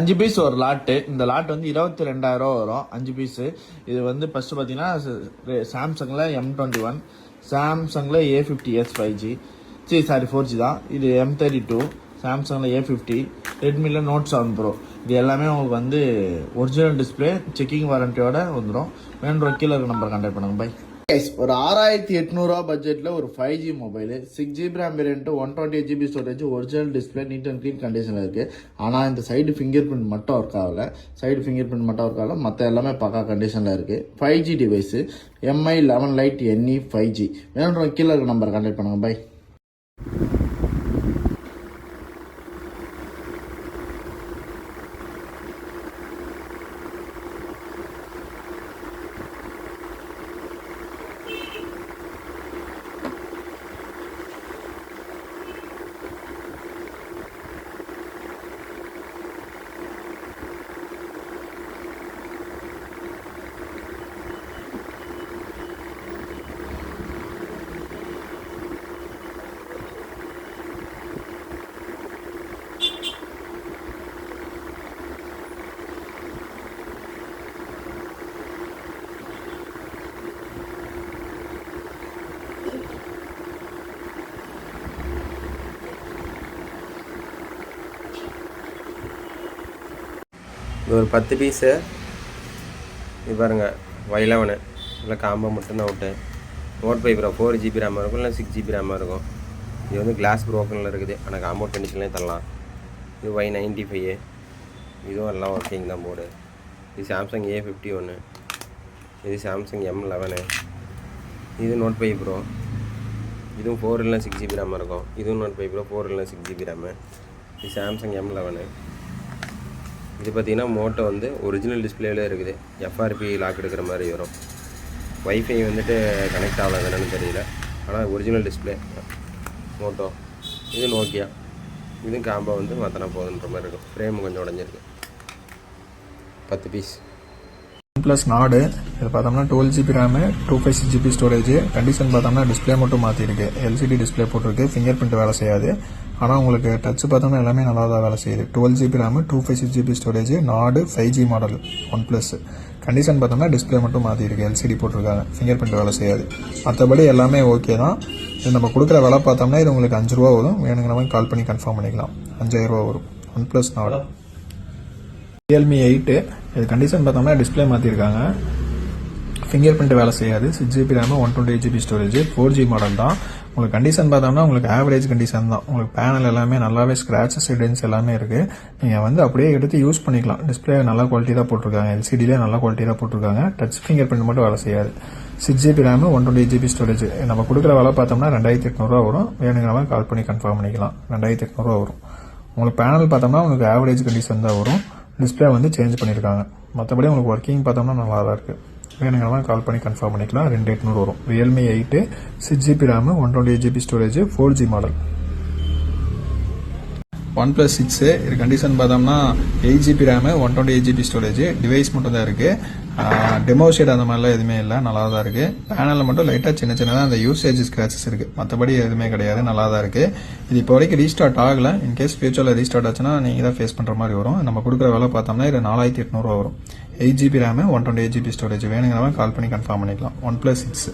5 piece ஒரு lot. இந்த lot வந்து 22,000 வரும் 5 பீஸு. இது வந்து ஃபர்ஸ்ட் பார்த்தீங்கன்னா சாம்சங்கில் M21, சாம்சங்கில் A50s 5G, 4G தான். இது M32, சாம்சங்கில் A50, ரெட்மியில் Note 7 Pro. இது எல்லாமே உங்களுக்கு வந்து ஒரிஜினல் டிஸ்பிளே செக்கிங் வாரண்டியோட வந்துடும். வேணுன்ற கீழே இருக்க நம்பர் கான்டாக்ட் பண்ணுங்க. பை. ஒரு 6,800 பட்ஜெட்டில் ஒரு 5G mobile, 6GB RAM variant, 128GB storage, original display, neat and clean கண்டிஷனில் இருக்குது. ஆனால் இந்த சைடு ஃபிங்கர் பிரிண்ட் மட்டும் ஒர்க் ஆகலை. மற்ற எல்லாமே பக்கா கண்டிஷனில் இருக்குது. 5G device, MI 11 Lite NE 5G. வேணுன்ற கீழே இருக்க நம்பர் கான்டாக்ட் பண்ணுங்க. பை. இது ஒரு 10 பீஸு. இது பாருங்கள், Y11 இல்லை காம்போ மட்டும்தான் விட்டு. Note 5 Pro 4GB RAM இருக்கும், இல்லை 6GB RAM இருக்கும். இது வந்து கிளாஸ் ப்ரோக்கனில் இருக்குது, ஆனால் காம்போ கண்டிஷன்லேயும் தரலாம். இது Y95, இதுவும் எல்லாம் ஒர்க்கிங் தான் போர்டு. இது சாம்சங் A51, இது சாம்சங் M11, இது Note 5 Pro. இதுவும் 4 இல்லை 6GB RAM இருக்கும். இதுவும் Note 5 Pro 4 இல்லை 6GB RAM. இது சாம்சங் M11. இது பார்த்திங்கன்னா மோட்டோ வந்து ஒரிஜினல் டிஸ்பிளேல இருக்குது. FRP லாக் எடுக்கிற மாதிரி வரும். வைஃபை வந்துட்டு கனெக்ட் ஆகலாம் என்னன்னு தெரியல, ஆனால் ஒரிஜினல் டிஸ்பிளே மோட்டோ. இது நோக்கியா. இதுவும் காம்போ வந்து மாற்றினா போதுன்ற மாதிரி இருக்கும். ஃப்ரேம் கொஞ்சம் உடஞ்சிருக்கு. 10 பீஸ். OnePlus Nord. இது பார்த்தோம்னா 12GB RAM, 256GB storage. Condition பார்த்தோம்னா டிஸ்பிளே மட்டும் மாற்றிருக்கு. LCD டிஸ்பிளே போட்டிருக்கு. ஃபிங்கர் பிரிண்ட் வேலை செய்யாது. ஆனால் உங்களுக்கு டச் பார்த்தோம்னா எல்லாமே நல்லா தான் வேலை செய்யுது. 12GB RAM, 256GB storage, Nord 5G model OnePlus. Condition பார்த்தோம்னா டிஸ்பிளே மட்டும் மாற்றிருக்கு. LCD போட்டிருக்காங்க. ஃபிங்கர் பிரிண்ட் வேலை செய்யாது. மற்றபடி எல்லாமே ஓகே தான். இது நம்ம கொடுக்குற விலை பார்த்தோம்னா இது உங்களுக்கு 5 ரூபா வரும். வேணுங்கிற மாதிரி கால் பண்ணி கன்ஃபார்ம் பண்ணிக்கலாம். 5000 ரூபா வரும். OnePlus Nord. Realme 8. இது கண்டிஷன் பார்த்தோம்னா டிஸ்பிளே மாற்றிருக்காங்க. ஃபிங்கர் பிரிண்ட் வேலை செய்யாது. 6GB RAM, 128GB storage, 4G model தான். உங்களுக்கு கண்டிஷன் பார்த்தோம்னா உங்களுக்கு ஆவரேஜ் கண்டிஷன் தான். உங்களுக்கு பேனல் எல்லாமே நல்லாவே ஸ்க்ராச்சஸ் ஹிடன்ஸ் எல்லாமே இருக்குது. நீங்கள் வந்து அப்படியே எடுத்து யூஸ் பண்ணிக்கலாம். டிஸ்பிளே நல்ல குவாலிட்டி தான் போட்டிருக்காங்க. LCDலே நல்ல குவாலிட்டி தான் போட்டிருக்காங்க. டச் ஃபிங்கர் பிரிண்ட் மட்டும் வேலை செய்யாது. 6GB RAM, 128GB storage. நம்ம கொடுக்குற விலை பார்த்தோம்னா 2,800 வரும். வேணுங்கிறவங்க கால் பண்ணி கன்ஃபார்ம் பண்ணிக்கலாம். 2,800 வரும். உங்களுக்கு பேனல் பார்த்தோம்னா உங்களுக்கு ஆவரேஜ் கண்டிஷன் தான் வரும். டிஸ்பிளே வந்து சேஞ்ச் பண்ணியிருக்காங்க. மற்றபடி உங்களுக்கு ஒர்க்கிங் பார்த்தோம்னா நல்லா தான் இருக்குது. வேணுங்கிறவங்க கால் பண்ணி கன்ஃபார்ம் பண்ணிக்கலாம். 2,800 வரும். Realme 8, 6GB RAM, 128GB storage, 4G model. OnePlus 6. இது கண்டிஷன் பார்த்தோம்னா 8GB RAM, 128GB storage. Device மட்டும் தான் இருக்குது. டெமோ ஷேட் அந்த மாதிரிலாம் எதுவுமே இல்லை. நல்லா தான் இருக்குது. பேனலில் மட்டும் லைட்டாக சின்னதாக அந்த யூசேஜ் ஸ்க்ராச்சஸ் இருக்குது. மற்றபடி எதுவுமே கிடையாது. நல்லா தான் இருக்குது. இது இப்போ வரைக்கும் ரீஸ்டார்ட் ஆகலை. இன்கேஸ் ஃபியூச்சரில் ரீஸ்டார்ட் ஆச்சுன்னா நீங்கள் தான் ஃபேஸ் பண்ணுற மாதிரி வரும். நம்ம கொடுக்குற விலை பார்த்தோம்னா இது 4,800 வரும். 8GB RAM, 128GB storage. வேணுங்கிறவங்க கால் பண்ணி கன்ஃபார்ம் பண்ணிக்கலாம். OnePlus 6.